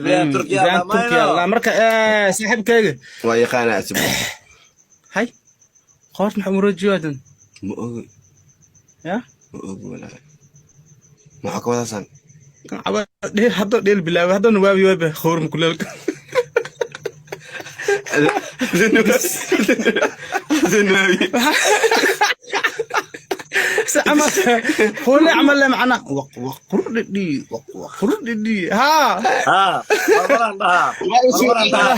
إبراهيم تركيا ibrahim ما turkiya ينو la marka saaxiibkayga ويقانا أسبوع hay qoort maxaa muroojiyaadan مؤوي ya ولا ما حكوا أصلا hadda dheel bilaabay haddana waabi waaba khowrma kuleelka ama hole camal le macna waqurdhidhi waqurdhidhi haa ها مرمران بها مرمران بها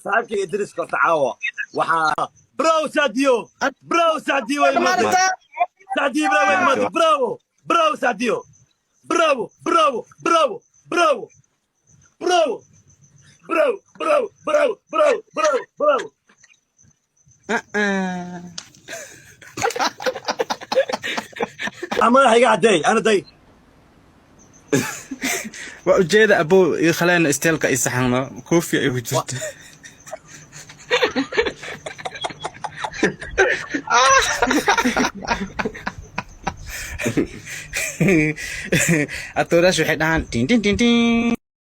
صاحبك إدريس كرت عاوة وحا برو ساديو برو ساديو ساديو برو برو برو ساديو برافو برافو برافو برافو برافو برافو برافو برافو برافو برافو برافو أنا هيقع داي أنا داي waa ujeeda abow ii khaleena isteelka ii saxanno koofiya igu jirta atoorash waxay dhahaan tin tin tin tin